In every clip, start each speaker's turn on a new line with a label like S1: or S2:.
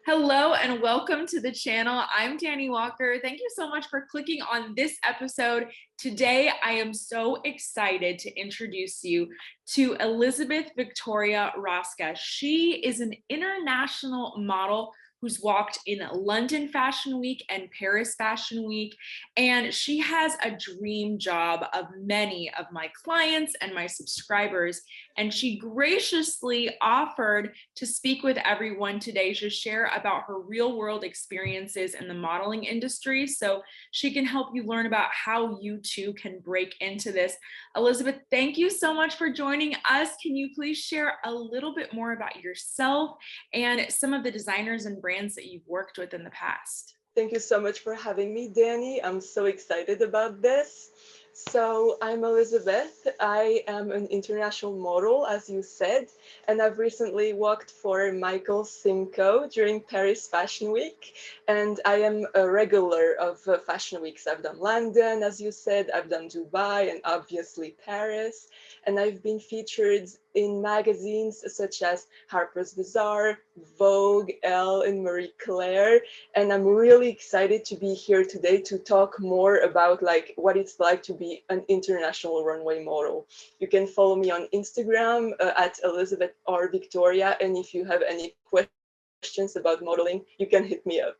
S1: Hello and welcome to the channel. I'm Dani Walker. Thank you so much for clicking on this episode. Today, I am so excited to introduce you to Elizabeth Victoria Raska. She is an international model who's walked in London Fashion Week and Paris Fashion Week, and she has a dream job of many of my clients and my subscribers, and she graciously offered to speak with everyone today to share about her real world experiences in the modeling industry so she can help you learn about how you too can break into this. Elizabeth, thank you so much for joining us. Can you please share a little bit more about yourself and some of the designers and brands that you've worked with in the past?
S2: Thank you so much for having me, Dani. I'm so excited about this. So, I'm Elizabeth. I am an international model, as you said, and I've recently worked for Michael Cinco during Paris Fashion Week. And I am a regular of Fashion Weeks. I've done London, as you said, I've done Dubai, and obviously Paris. And I've been featured in magazines such as Harper's Bazaar, Vogue, Elle, and Marie Claire. And I'm really excited to be here today to talk more about what it's like to be an international runway model. You can follow me on Instagram at Elizabeth R. Victoria, and if you have any questions about modeling, you can hit me up.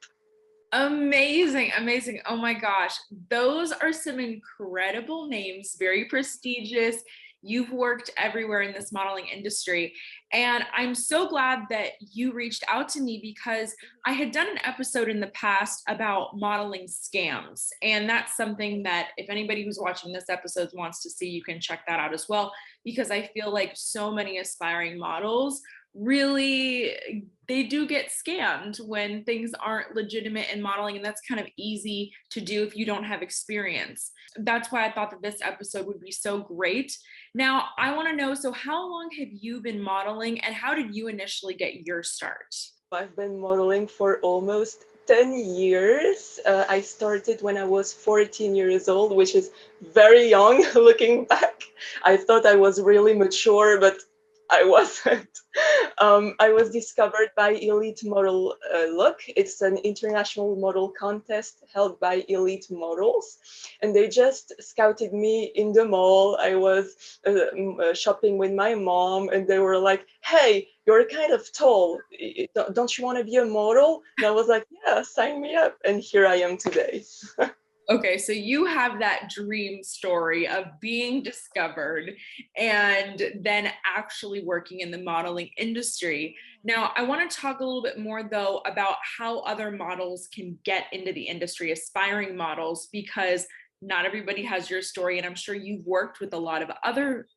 S1: Amazing, amazing. Oh my gosh, those are some incredible names, very prestigious. You've worked everywhere in this modeling industry. And I'm so glad that you reached out to me because I had done an episode in the past about modeling scams. And that's something that if anybody who's watching this episode wants to see, you can check that out as well. Because I feel like so many aspiring models really they do get scammed when things aren't legitimate in modeling, and that's kind of easy to do if you don't have experience. That's why I thought that this episode would be so great. Now I want to know, so how long have you been modeling and how did you initially get your start?
S2: I've been modeling for almost 10 years. I started when I was 14 years old, which is very young looking back. I thought I was really mature, but I wasn't. I was discovered by Elite Model Look. It's an international model contest held by elite models. And they just scouted me in the mall. I was shopping with my mom, and they were like, hey, you're kind of tall. Don't you want to be a model? And I was like, yeah, sign me up. And here I am today.
S1: Okay, so you have that dream story of being discovered and then actually working in the modeling industry. Now, I want to talk a little bit more though about how other models can get into the industry, aspiring models, because not everybody has your story. And I'm sure you've worked with a lot of other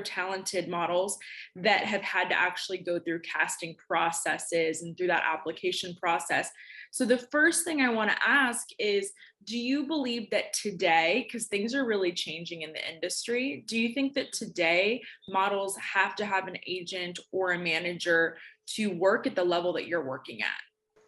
S1: talented models that have had to actually go through casting processes and through that application process. So the first thing I want to ask is, do you believe that today, because things are really changing in the industry, do you think that today models have to have an agent or a manager to work at the level that you're working at?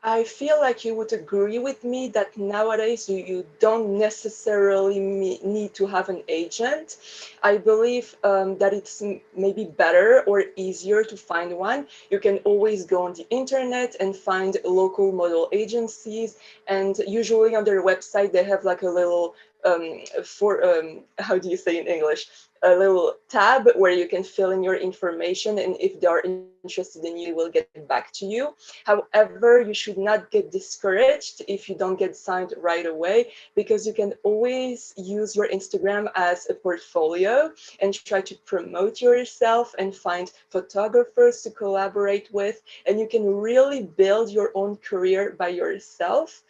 S2: I feel like you would agree with me that nowadays you don't necessarily need to have an agent. I believe that it's maybe better or easier to find one. You can always go on the internet and find local model agencies, and usually on their website they have like a little how do you say in English? A little tab where you can fill in your information, and if they are interested in you, they will get back to you. However, you should not get discouraged if you don't get signed right away, because you can always use your Instagram as a portfolio and try to promote yourself and find photographers to collaborate with, and you can really build your own career by yourself.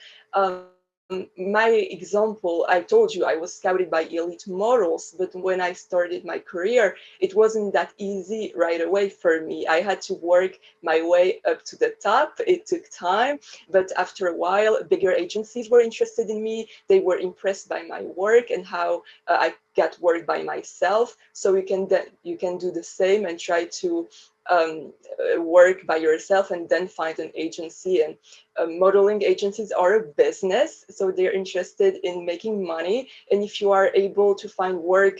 S2: My example, I told you I was scouted by elite models, but when I started my career, it wasn't that easy right away for me. I had to work my way up to the top. It took time, but after a while, bigger agencies were interested in me. They were impressed by my work and how I got work by myself. So you can do the same and try to work by yourself and then find an agency. And modeling agencies are a business, so they're interested in making money. And if you are able to find work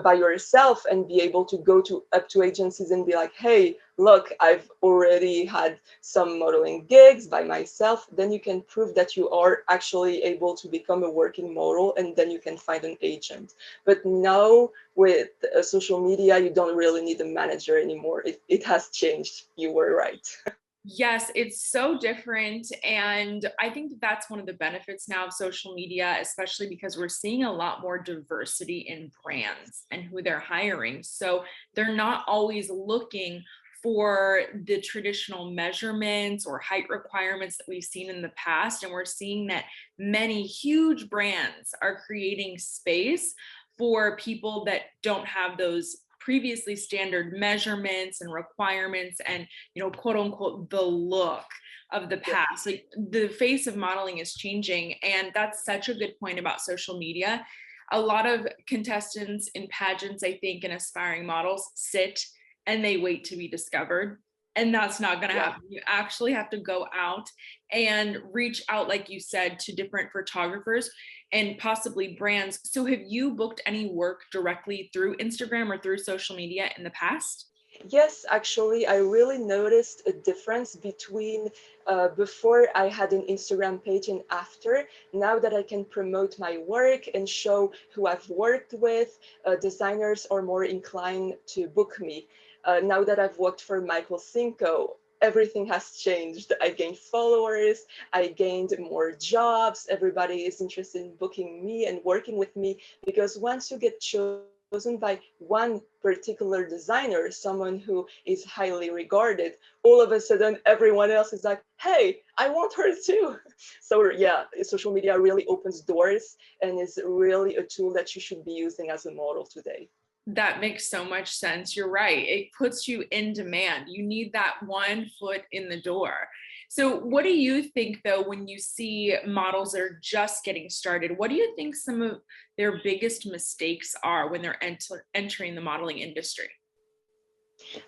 S2: by yourself and be able to go to up to agencies and be like, hey, look, I've already had some modeling gigs by myself, then you can prove that you are actually able to become a working model, and then you can find an agent. But now with social media, you don't really need a manager anymore. It has changed. You were right.
S1: Yes, it's so different. And I think that that's one of the benefits now of social media, especially because we're seeing a lot more diversity in brands and who they're hiring. So they're not always looking for the traditional measurements or height requirements that we've seen in the past. And we're seeing that many huge brands are creating space for people that don't have those previously standard measurements and requirements and, quote unquote, the look of the past. Like the face of modeling is changing. And that's such a good point about social media. A lot of contestants in pageants, I think, and aspiring models sit and they wait to be discovered. And that's not going to happen. You actually have to go out and reach out, like you said, to different photographers and possibly brands. So have you booked any work directly through Instagram or through social media in the past?
S2: Yes, actually, I really noticed a difference between before I had an Instagram page and after. Now that I can promote my work and show who I've worked with, designers are more inclined to book me. Now that I've worked for Michael Cinco, everything has changed. I gained followers, I gained more jobs. Everybody is interested in booking me and working with me, because once you get chosen by one particular designer, someone who is highly regarded, all of a sudden everyone else is like, hey, I want her too. So yeah, social media really opens doors and is really a tool that you should be using as a model today.
S1: That makes so much sense. You're right. It puts you in demand. You need that one foot in the door. So, what do you think, though, when you see models that are just getting started? What do you think some of their biggest mistakes are when they're entering the modeling industry?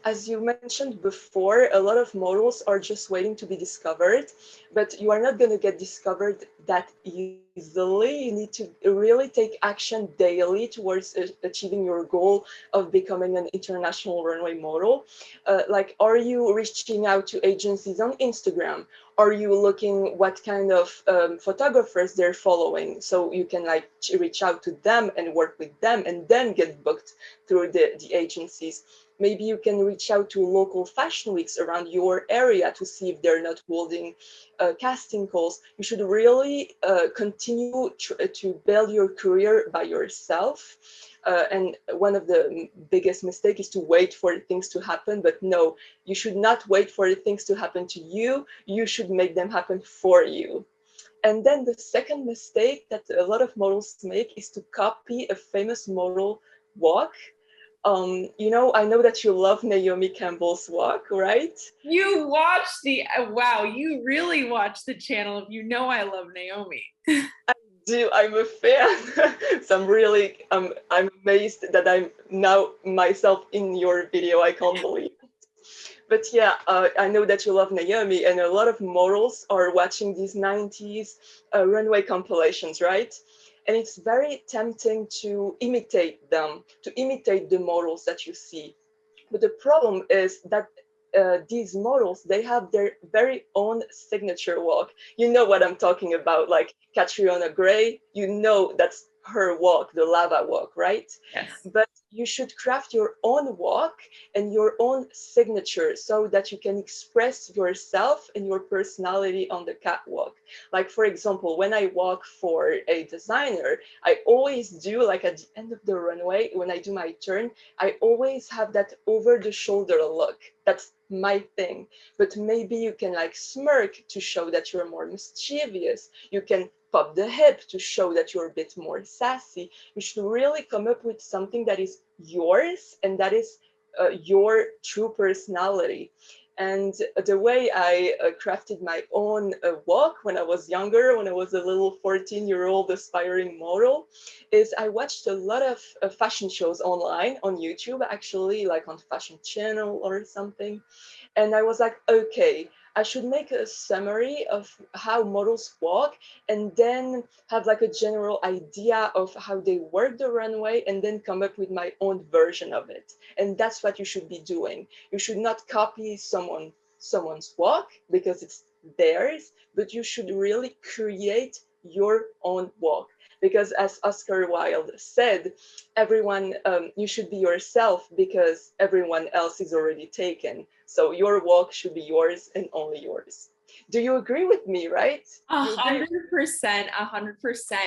S2: As you mentioned before, a lot of models are just waiting to be discovered, but you are not going to get discovered that easily. You need to really take action daily towards achieving your goal of becoming an international runway model. Like, are you reaching out to agencies on Instagram? Are you looking what kind of photographers they're following, so you can like reach out to them and work with them and then get booked through the agencies? Maybe you can reach out to local fashion weeks around your area to see if they're not holding casting calls. You should really continue to build your career by yourself. And one of the biggest mistakes is to wait for things to happen. But no, you should not wait for things to happen to you. You should make them happen for you. And then the second mistake that a lot of models make is to copy a famous model walk. I know that you love Naomi Campbell's walk, right?
S1: You watch wow, you really watch the channel if you know I love Naomi.
S2: I'm a fan. So I'm amazed that I'm now myself in your video. I can't believe. But yeah, I know that you love Naomi, and a lot of models are watching these 90s runway compilations, right? And it's very tempting to imitate them, to imitate the models that you see. But the problem is that these models, they have their very own signature walk. You know what I'm talking about, like Catriona Gray, you know that's her walk, the lava walk, right?
S1: Yes.
S2: But you should craft your own walk and your own signature so that you can express yourself and your personality on the catwalk. Like, for example, when I walk for a designer, I always do, like at the end of the runway, when I do my turn, I always have that over the shoulder look. That's my thing. But maybe you can like smirk to show that you're more mischievous. You can pop the hip to show that you're a bit more sassy. You should really come up with something that is yours and that is your true personality. And the way I crafted my own walk when I was younger, when I was a little 14-year-old aspiring model, is I watched a lot of fashion shows online on YouTube, actually, like on Fashion Channel or something. And I was like, okay, I should make a summary of how models walk and then have like a general idea of how they work the runway and then come up with my own version of it. And that's what you should be doing. You should not copy someone's walk because it's theirs, but you should really create your own walk. Because as Oscar Wilde said, everyone, you should be yourself because everyone else is already taken. So your walk should be yours and only yours. Do you agree with me, right? You agree?
S1: 100%, 100%.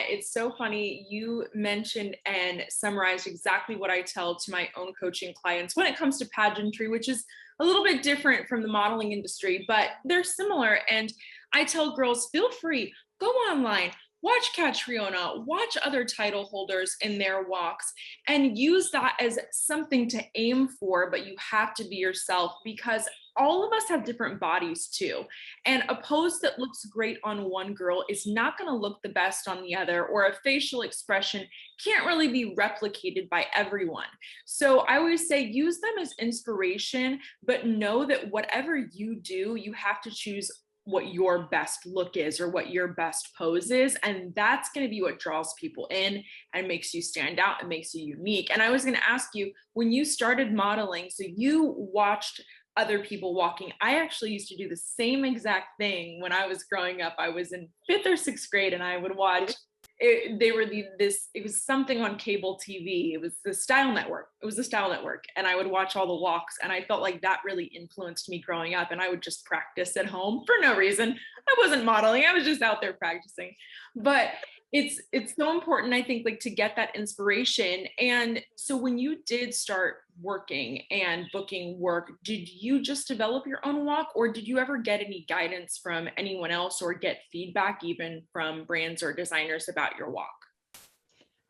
S1: It's so funny. You mentioned and summarized exactly what I tell to my own coaching clients when it comes to pageantry, which is a little bit different from the modeling industry, but they're similar. And I tell girls, feel free, go online, watch Catriona, watch other title holders in their walks, and use that as something to aim for, but you have to be yourself because all of us have different bodies too. And a pose that looks great on one girl is not going to look the best on the other, or a facial expression can't really be replicated by everyone. So I always say use them as inspiration, but know that whatever you do, you have to choose what your best look is or what your best pose is. And that's going to be what draws people in and makes you stand out and makes you unique. And I was going to ask you, when you started modeling, so you watched other people walking. I actually used to do the same exact thing when I was growing up. I was in 5th or 6th grade and I would watch it. It was something on cable TV. It was the Style Network. It was the Style Network. And I would watch all the walks. And I felt like that really influenced me growing up. And I would just practice at home for no reason. I wasn't modeling. I was just out there practicing. But it's so important, I think, like to get that inspiration. And so when you did start working and booking work, did you just develop your own walk, or did you ever get any guidance from anyone else or get feedback even from brands or designers about your walk?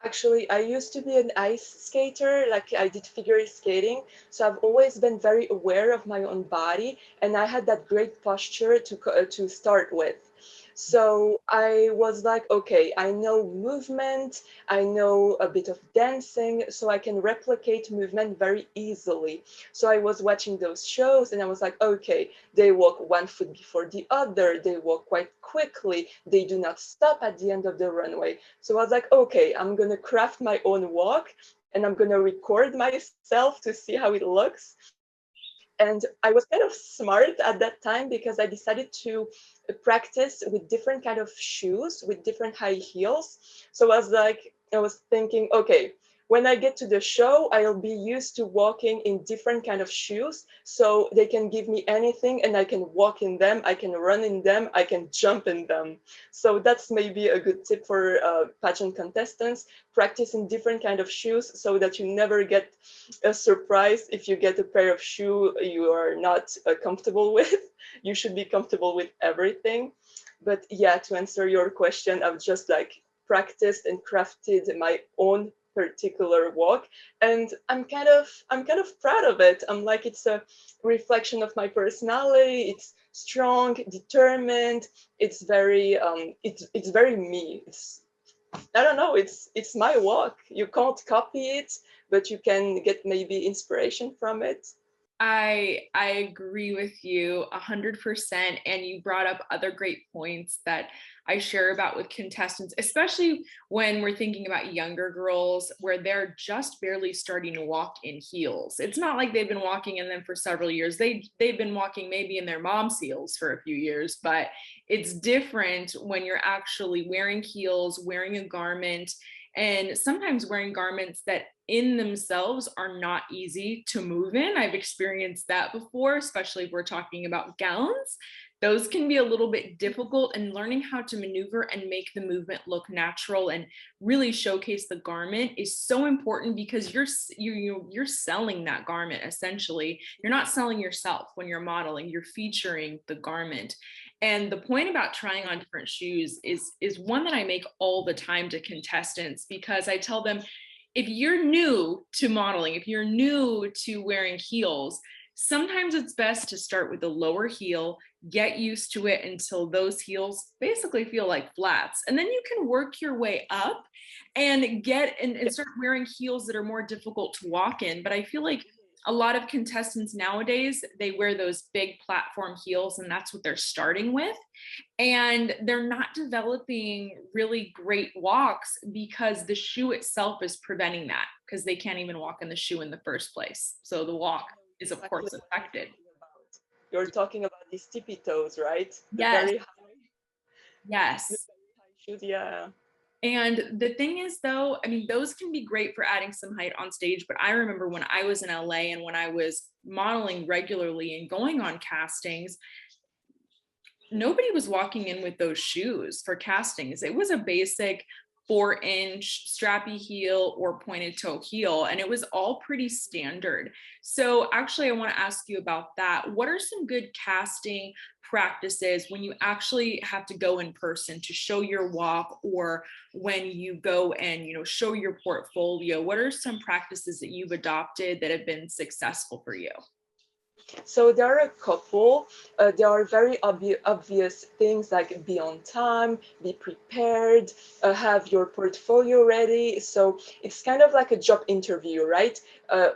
S2: Actually, I used to be an ice skater, like I did figure skating. So I've always been very aware of my own body, and I had that great posture to start with. So I was like, okay, I know movement, I know a bit of dancing, so I can replicate movement very easily. So I was watching those shows and I was like, okay, they walk one foot before the other, they walk quite quickly, they do not stop at the end of the runway. So I was like, okay, I'm gonna craft my own walk and I'm gonna record myself to see how it looks. And I was kind of smart at that time because I decided to practice with different kind of shoes, with different high heels. So I was thinking, okay, when I get to the show, I'll be used to walking in different kind of shoes. So they can give me anything and I can walk in them, I can run in them, I can jump in them. So that's maybe a good tip for pageant contestants. Practice in different kind of shoes so that you never get a surprise if you get a pair of shoe you are not comfortable with. You should be comfortable with everything. But yeah, to answer your question, I've just like practiced and crafted my own particular walk, and I'm kind of proud of it. I'm like, it's a reflection of my personality. It's strong, determined. It's very it's very me. It's, I don't know, it's my walk. You can't copy it, but you can get maybe inspiration from it.
S1: I agree with you 100%. And you brought up other great points that I share about with contestants, especially when we're thinking about younger girls where they're just barely starting to walk in heels. It's not like they've been walking in them for several years. They've been walking maybe in their mom's heels for a few years, but it's different when you're actually wearing heels, wearing a garment, and sometimes wearing garments that in themselves are not easy to move in. I've experienced that before, especially if we're talking about gowns. Those can be a little bit difficult, and learning how to maneuver and make the movement look natural and really showcase the garment is so important because you're selling that garment essentially. You're not selling yourself when you're modeling, you're featuring the garment. And the point about trying on different shoes is one that I make all the time to contestants, because I tell them, if you're new to modeling, if you're new to wearing heels, sometimes it's best to start with the lower heel, get used to it until those heels basically feel like flats. And then you can work your way up and and start wearing heels that are more difficult to walk in. But I feel like a lot of contestants nowadays, they wear those big platform heels and that's what they're starting with. And they're not developing really great walks because the shoe itself is preventing that, because they can't even walk in the shoe in the first place. So the walk is, of
S2: Exactly
S1: course,
S2: what I'm
S1: affected.
S2: talking about. You're talking about these tippy toes, right?
S1: Yes,
S2: The
S1: yes.
S2: very high shoes. Yeah.
S1: And the thing is, though, I mean, those can be great for adding some height on stage. But I remember when I was in LA and when I was modeling regularly and going on castings, nobody was walking in with those shoes for castings. It was a basic 4-inch strappy heel or pointed toe heel, and it was all pretty standard. So actually, I want to ask you about that. What are some good casting practices when you actually have to go in person to show your walk, or when you go and, you know, show your portfolio? What are some practices that you've adopted that have been successful for you?
S2: So there are a couple. There are very obvious things like be on time, be prepared, have your portfolio ready. So it's kind of like a job interview, right?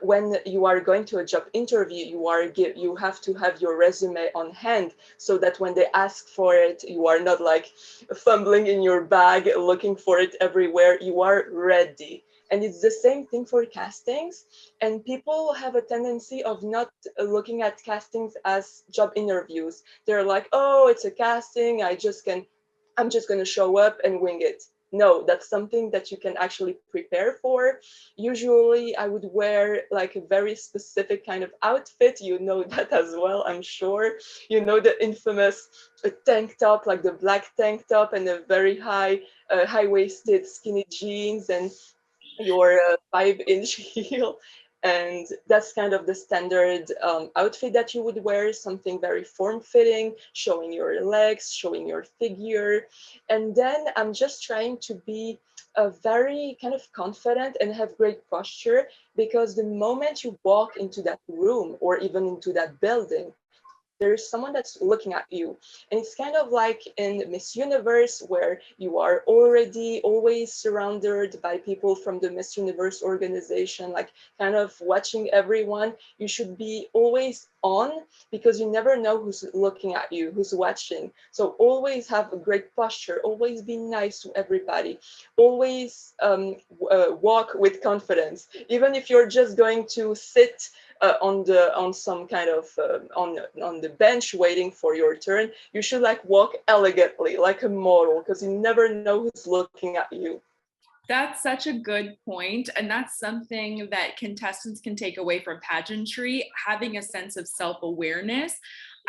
S2: When you are going to a job interview, you have to have your resume on hand so that when they ask for it, you are not like fumbling in your bag looking for it everywhere. You are ready. And it's the same thing for castings. And people have a tendency of not looking at castings as job interviews. They're like, oh, it's a casting. I'm just going to show up and wing it. No, that's something that you can actually prepare for. Usually, I would wear like a very specific kind of outfit. You know that as well, I'm sure. You know the infamous tank top, like the black tank top and a very high-waisted skinny jeans and your 5-inch heel. And that's kind of the standard outfit that you would wear, something very form-fitting, showing your legs, showing your figure. And then I'm just trying to be very kind of confident and have great posture, because the moment you walk into that room or even into that building, there is someone that's looking at you. And it's kind of like in Miss Universe, where you are already always surrounded by people from the Miss Universe organization, like kind of watching everyone. You should be always on, because you never know who's looking at you, who's watching. So always have a great posture, always be nice to everybody, always walk with confidence. Even if you're just going to sit on some kind of on the bench waiting for your turn, you should like walk elegantly like a model, because you never know who's looking at you.
S1: That's such a good point, and that's something that contestants can take away from pageantry, having a sense of self-awareness.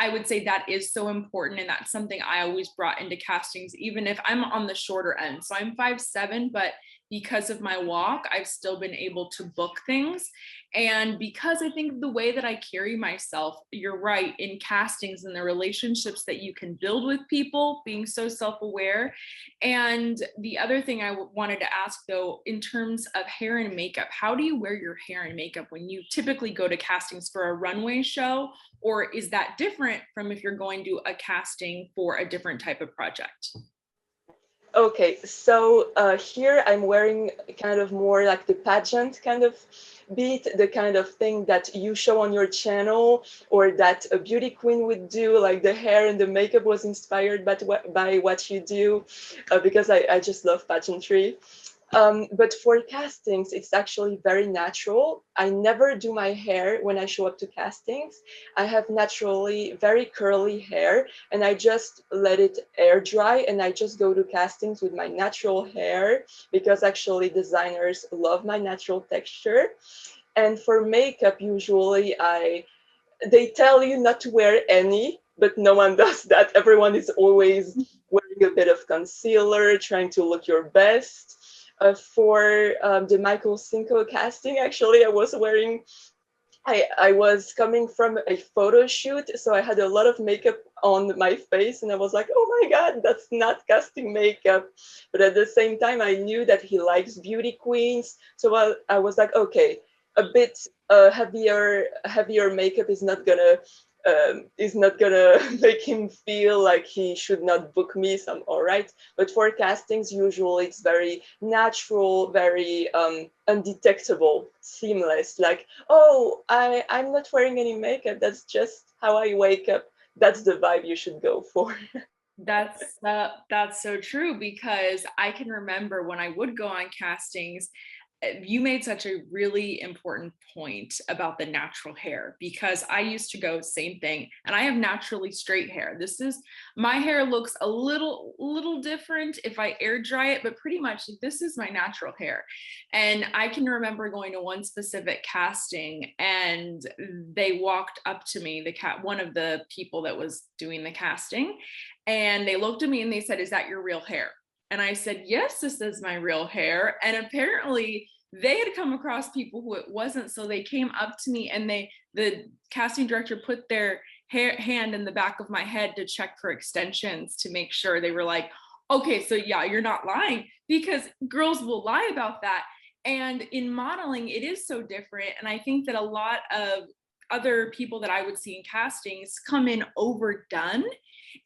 S1: I would say that is so important, and that's something I always brought into castings, even if I'm on the shorter end. So I'm 5'7", but because of my walk, I've still been able to book things. And because I think the way that I carry myself, you're right, in castings and the relationships that you can build with people, being so self-aware. And the other thing I wanted to ask, though, in terms of hair and makeup, how do you wear your hair and makeup when you typically go to castings for a runway show? Or is that different from if you're going to a casting for a different type of project?
S2: Okay, so here I'm wearing kind of more like the pageant kind of beat, the kind of thing that you show on your channel or that a beauty queen would do. Like the hair and the makeup was inspired by what you do, because I just love pageantry. But for castings, it's actually very natural. I never do my hair when I show up to castings. I have naturally very curly hair, and I just let it air dry, and I just go to castings with my natural hair, because actually designers love my natural texture. And for makeup, usually they tell you not to wear any, but no one does that. Everyone is always wearing a bit of concealer, trying to look your best. For the Michael Cinco casting, actually, I was coming from a photo shoot, so I had a lot of makeup on my face, and I was like, oh my God, that's not casting makeup. But at the same time, I knew that he likes beauty queens, so I was like, okay, a bit heavier makeup is not gonna is not gonna make him feel like he should not book me. So I'm all right. But for castings, usually it's very natural, very undetectable, seamless. Like, oh, I'm not wearing any makeup. That's just how I wake up. That's the vibe you should go for.
S1: That's so true, because I can remember when I would go on castings, you made such a really important point about the natural hair, because I used to go same thing, and I have naturally straight hair. This is, my hair looks a little different if I air dry it, but pretty much this is my natural hair. And I can remember going to one specific casting, and they walked up to me, one of the people that was doing the casting, and they looked at me and they said, "Is that your real hair?" And I said, "Yes, this is my real hair." And apparently they had come across people who it wasn't. So they came up to me, and the casting director put their hand in the back of my head to check for extensions, to make sure. They were like, "Okay, so yeah, you're not lying," because girls will lie about that. And in modeling, it is so different. And I think that a lot of other people that I would see in castings come in overdone,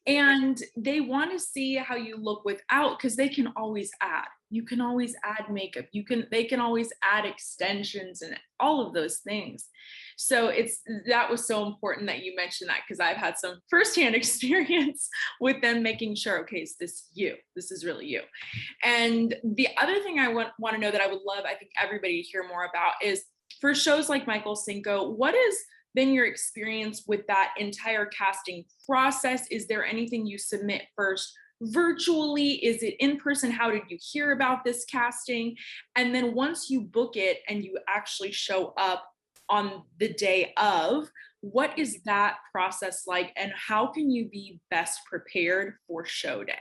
S1: and they want to see how you look without, because they can always add, you can always add makeup, they can always add extensions and all of those things. So that was so important that you mentioned that, because I've had some firsthand experience with them making sure, okay, is this you, this is really you. And the other thing I want to know, that I would love, I think, everybody to hear more about, is for shows like Michael Cinco, what has been your experience with that entire casting process? Is there anything you submit first virtually? Is it in person? How did you hear about this casting? And then once you book it and you actually show up on the day of, what is that process like, and how can you be best prepared for show day?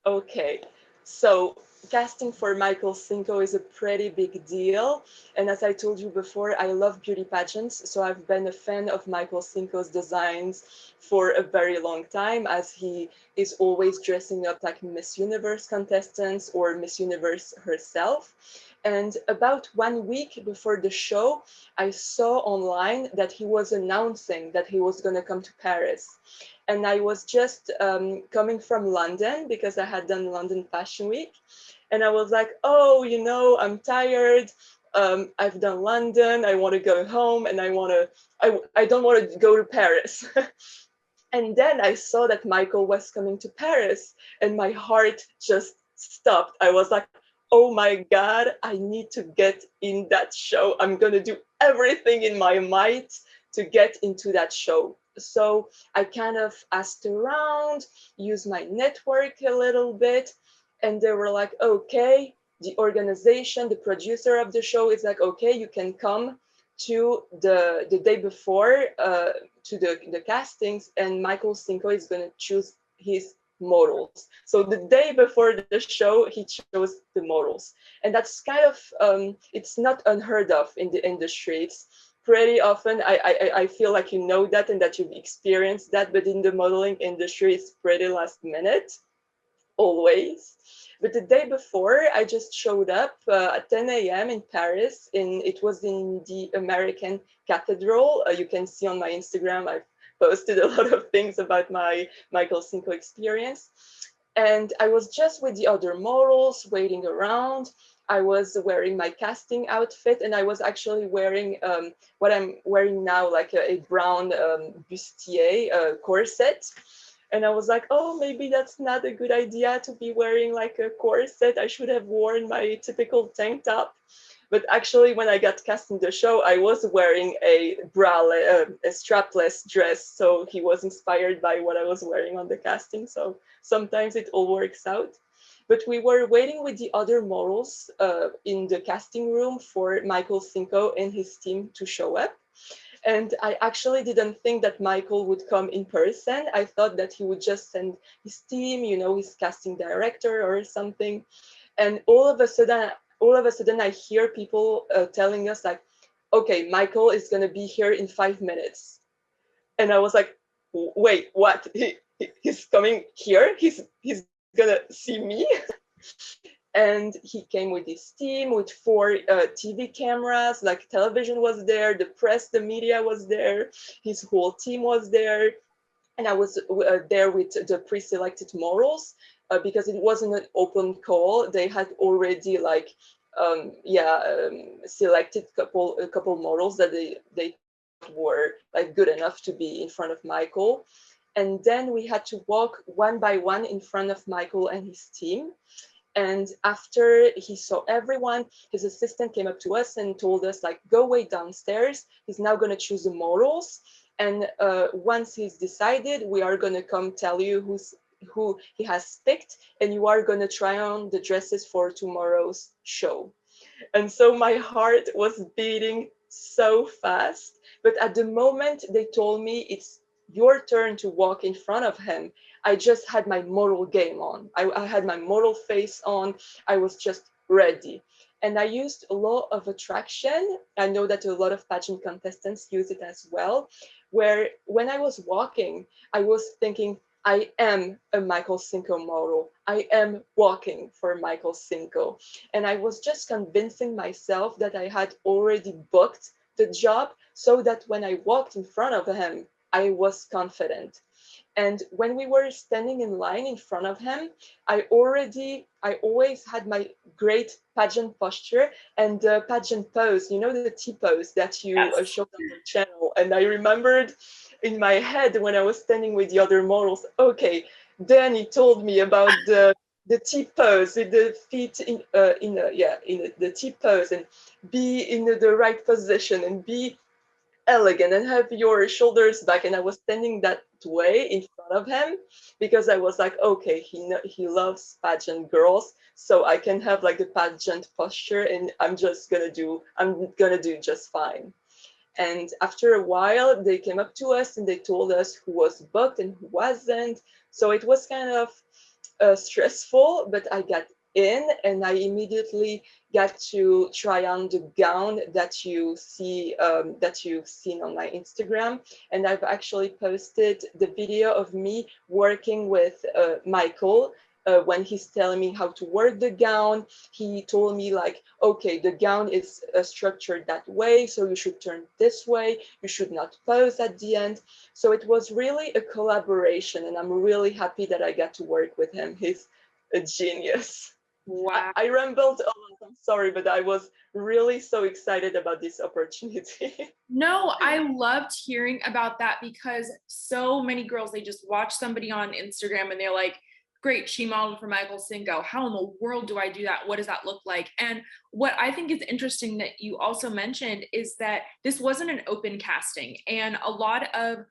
S2: Okay, so casting for Michael Cinco is a pretty big deal. And as I told you before, I love beauty pageants. So I've been a fan of Michael Cinco's designs for a very long time, as he is always dressing up like Miss Universe contestants or Miss Universe herself. And about 1 week before the show, I saw online that he was announcing that he was going to come to Paris. And I was just coming from London, because I had done London Fashion Week. And I was like, oh, I'm tired. I've done London. I want to go home, and I don't want to go to Paris. And then I saw that Michael was coming to Paris, and my heart just stopped. I was like, oh my God, I need to get in that show. I'm going to do everything in my might to get into that show. So I kind of asked around, used my network a little bit, and they were like, okay, the organization, the producer of the show is like, okay, you can come to the day before to the castings, and Michael Cinco is going to choose his models. So the day before the show, he chose the models. And that's kind of, it's not unheard of in the industry. It's pretty often, I feel like you know that and that you've experienced that, but in the modeling industry, it's pretty last minute, always. But the day before, I just showed up at 10 a.m. in Paris. It was in the American Cathedral. You can see on my Instagram, I've posted a lot of things about my Michael Cinco experience. And I was just with the other models waiting around. I was wearing my casting outfit, and I was actually wearing what I'm wearing now, like a brown bustier corset. And I was like, oh, maybe that's not a good idea to be wearing like a corset. I should have worn my typical tank top. But actually, when I got cast in the show, I was wearing a strapless dress. So he was inspired by what I was wearing on the casting. So sometimes it all works out. But we were waiting with the other models in the casting room for Michael Cinco and his team to show up. And I actually didn't think that Michael would come in person. I thought that he would just send his team, his casting director or something. And all of a sudden, I hear people telling us like, okay, Michael is going to be here in 5 minutes. And I was like, wait, what? He's coming here? He's going to see me? And he came with his team with 4 TV cameras, like television was there, the press, the media was there, his whole team was there. And I was there with the pre-selected models because it wasn't an open call. They had already like selected a couple models that they were like good enough to be in front of Michael. And then we had to walk one by one in front of Michael and his team. And after he saw everyone, his assistant came up to us and told us, like, go wait downstairs. He's now going to choose the models. And once he's decided, we are going to come tell you who he has picked. And you are going to try on the dresses for tomorrow's show. And so my heart was beating so fast. But at the moment they told me it's your turn to walk in front of him, I just had my model game on. I had my model face on. I was just ready. And I used a law of attraction. I know that a lot of pageant contestants use it as well, where when I was walking, I was thinking, I am a Michael Cinco model. I am walking for Michael Cinco. And I was just convincing myself that I had already booked the job so that when I walked in front of him, I was confident. And when we were standing in line in front of him, I always had my great pageant posture and the pageant pose, the T pose that you
S1: Yes.
S2: showed on your channel. And I remembered in my head when I was standing with the other models, okay, Dani told me about the T pose, with the feet in the T pose, and be in the right position and be elegant and have your shoulders back. And I was standing that way in front of him because I was like, okay, he loves pageant girls, so I can have like the pageant posture, and I'm gonna do just fine. And after a while, they came up to us and they told us who was booked and who wasn't. So it was kind of stressful, but I got in and I immediately got to try on the gown that you see that you've seen on my Instagram. And I've actually posted the video of me working with Michael. When he's telling me how to work the gown, he told me like, okay, the gown is structured that way, so you should turn this way, you should not pose at the end. So it was really a collaboration, and I'm really happy that I got to work with him. He's a genius.
S1: Wow.
S2: I rambled a lot, I'm sorry, but I was really so excited about this opportunity.
S1: No, I loved hearing about that because so many girls, they just watch somebody on Instagram and they're like, great, she modeled for Michael Cinco. How in the world do I do that? What does that look like? And what I think is interesting that you also mentioned is that this wasn't an open casting. And a lot of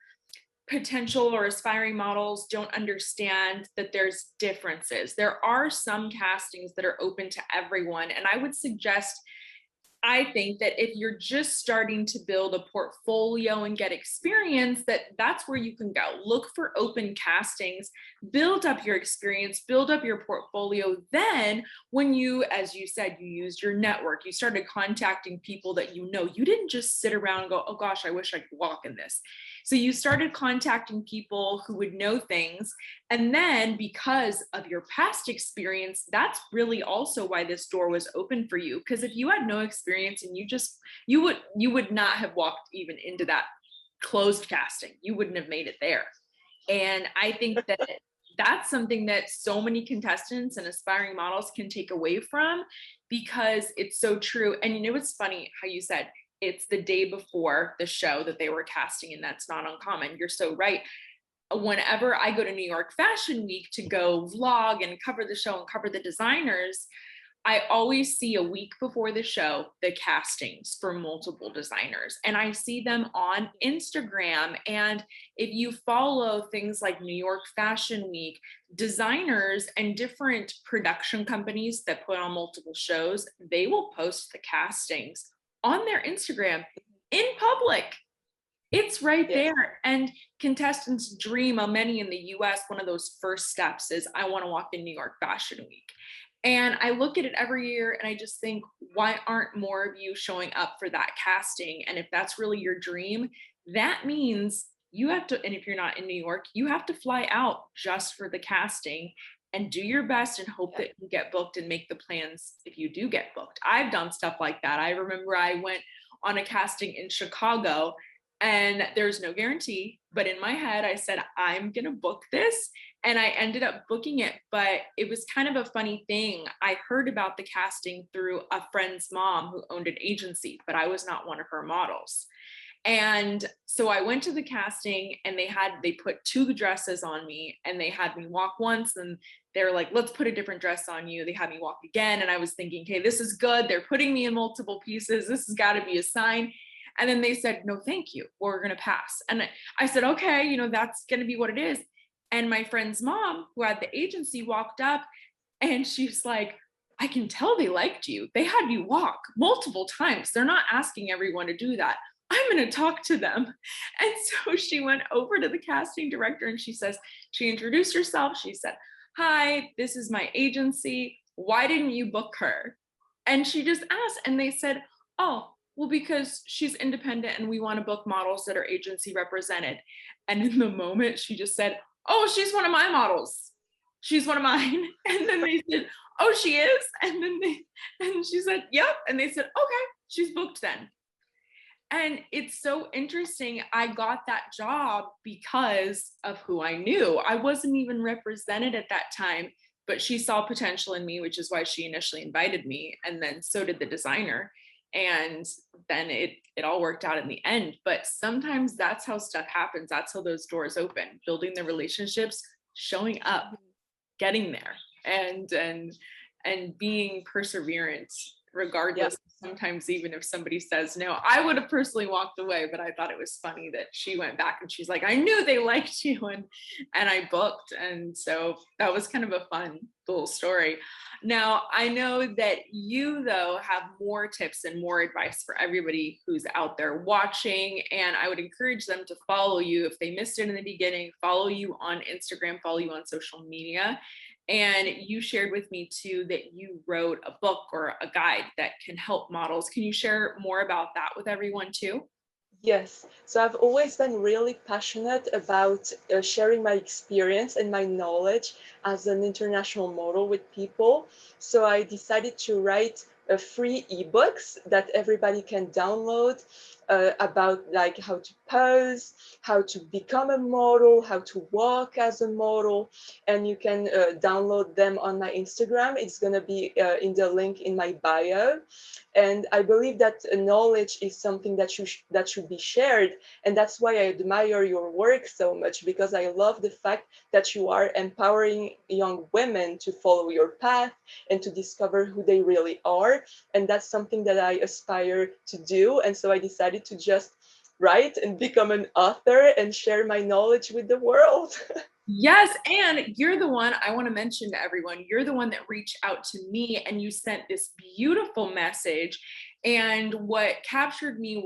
S1: potential or aspiring models don't understand that there's differences. There are some castings that are open to everyone. And I would suggest, I think that if you're just starting to build a portfolio and get experience, that's where you can go. Look for open castings, build up your experience, build up your portfolio. Then when you, as you said, you used your network, you started contacting people that you didn't just sit around and go, oh gosh, I wish I could walk in this. So you started contacting people who would know things. And then because of your past experience, that's really also why this door was open for you. Because if you had no experience and you would not have walked even into that closed casting. You wouldn't have made it there. And I think that that's something that so many contestants and aspiring models can take away from, because it's so true. And it's funny how you said it's the day before the show that they were casting, and that's not uncommon. You're so right. Whenever I go to New York Fashion Week to go vlog and cover the show and cover the designers, I always see a week before the show the castings for multiple designers, and I see them on Instagram. And if you follow things like New York Fashion Week, designers and different production companies that put on multiple shows, they will post the castings on their Instagram in public. It's right
S2: Yes.
S1: there. And contestants dream, many in the US, one of those first steps is, I want to walk in New York Fashion Week. And I look at it every year and I just think, why aren't more of you showing up for that casting? And if that's really your dream, that means you have to, and if you're not in New York, you have to fly out just for the casting. and do your best and hope that you get booked and make the plans if you do get booked. I've done stuff like that. I remember I went on a casting in Chicago and there's no guarantee, but in my head, I said, I'm going to book this. And I ended up booking it, but it was kind of a funny thing. I heard about the casting through a friend's mom who owned an agency, but I was not one of her models. And so I went to the casting and they put two dresses on me and they had me walk once and they're like, let's put a different dress on you. They had me walk again. And I was thinking, okay, this is good. They're putting me in multiple pieces. This has got to be a sign. And then they said, no, thank you. We're going to pass. And I said, okay, that's going to be what it is. And my friend's mom, who had the agency, walked up and she's like, I can tell they liked you. They had you walk multiple times. They're not asking everyone to do that. I'm going to talk to them. And so she went over to the casting director and she introduced herself. She said, hi, this is my agency. Why didn't you book her? And she just asked, and they said, oh, well, because she's independent and we want to book models that are agency represented. And in the moment, she just said, oh, she's one of my models. She's one of mine. And then they said, oh, she is. And she said, yep. And they said, okay, she's booked then. And it's so interesting. I got that job because of who I knew. I wasn't even represented at that time, but she saw potential in me, which is why she initially invited me. And then so did the designer. And then it all worked out in the end. But sometimes that's how stuff happens. That's how those doors open, building the relationships, showing up, getting there, and being perseverant regardless. Yep. Sometimes even if somebody says no, I would have personally walked away, but I thought it was funny that she went back and she's like, I knew they liked you, and I booked. And so that was kind of a fun little story. Now, I know that you, though, have more tips and more advice for everybody who's out there watching, and I would encourage them to follow you. If they missed it in the beginning, follow you on Instagram, follow you on social media. And you shared with me too that you wrote a book or a guide that can help models. Can you share more about that with everyone too?
S2: Yes, so I've always been really passionate about sharing my experience and my knowledge as an international model with people. So I decided to write free ebooks that everybody can download about like how to pose, how to become a model, how to walk as a model, and you can download them on my Instagram. It's going to be in the link in my bio. And I believe that knowledge is something that should be shared. And that's why I admire your work so much, because I love the fact that you are empowering young women to follow your path and to discover who they really are. And that's something that I aspire to do. And so I decided to just write and become an author and share my knowledge with the world.
S1: Yes, and you're the one, I want to mention to everyone, you're the one that reached out to me and you sent this beautiful message. And what captured me,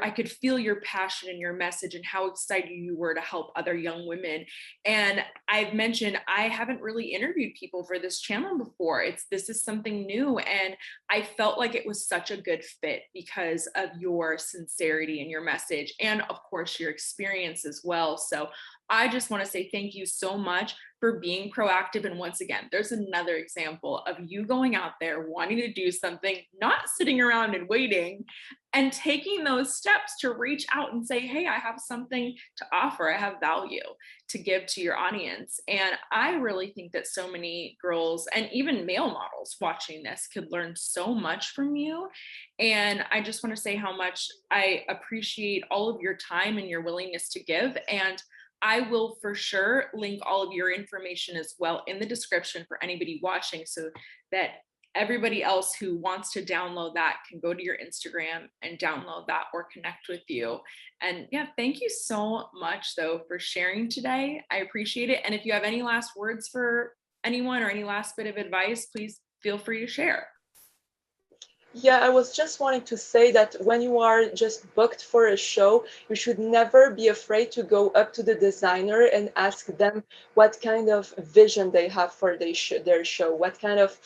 S1: I could feel your passion in your message and how excited you were to help other young women. And I've mentioned, I haven't really interviewed people for this channel before. This is something new. And I felt like it was such a good fit because of your sincerity and your message. And of course, your experience as well. So I just want to say thank you so much for being proactive. And once again, there's another example of you going out there, wanting to do something, not sitting around and waiting, and taking those steps to reach out and say, hey, I have something to offer. I have value to give to your audience. And I really think that so many girls and even male models watching this could learn so much from you. And I just want to say how much I appreciate all of your time and your willingness to give. And I will for sure link all of your information as well in the description for anybody watching, so that everybody else who wants to download that can go to your Instagram and download that or connect with you. And yeah, thank you so much though for sharing today. I appreciate it. And if you have any last words for anyone or any last bit of advice, please feel free to share.
S2: Yeah, I was just wanting to say that when you are just booked for a show, you should never be afraid to go up to the designer and ask them what kind of vision they have for their show, what kind of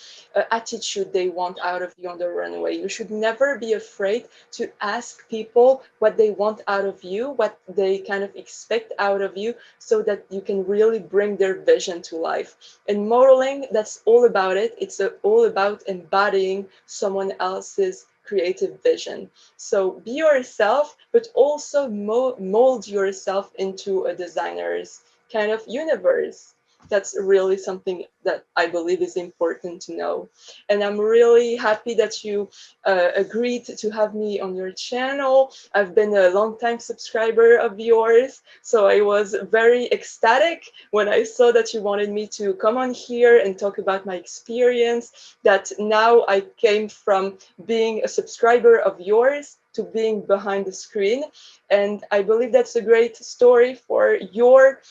S2: attitude they want out of you on the runway. You should never be afraid to ask people what they want out of you, what they kind of expect out of you, so that you can really bring their vision to life. In modeling, that's all about it. It's all about embodying someone else's creative vision. So be yourself, but also mold yourself into a designer's kind of universe. That's really something that I believe is important to know. And I'm really happy that you agreed to have me on your channel. I've been a long time subscriber of yours, so I was very ecstatic when I saw that you wanted me to come on here and talk about my experience, that now I came from being a subscriber of yours to being behind the screen. And I believe that's a great story for your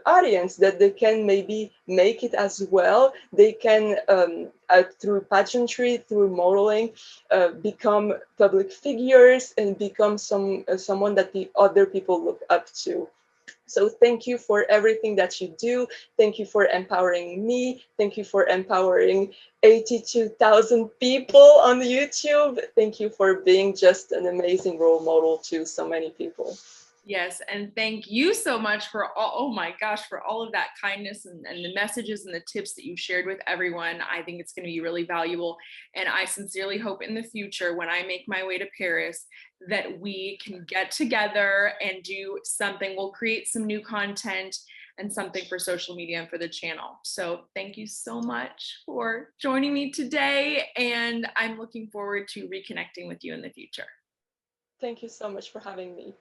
S2: audience, that they can maybe make it as well. They can, through pageantry, through modeling, become public figures and become someone that the other people look up to. So thank you for everything that you do. Thank you for empowering me. Thank you for empowering 82,000 people on YouTube. Thank you for being just an amazing role model to so many people.
S1: Yes, and thank you so much for all, oh my gosh, for all of that kindness and the messages and the tips that you shared with everyone. I think it's going to be really valuable. And I sincerely hope in the future, when I make my way to Paris, that we can get together and do something. We'll create some new content and something for social media and for the channel. So thank you so much for joining me today. And I'm looking forward to reconnecting with you in the future.
S2: Thank you so much for having me.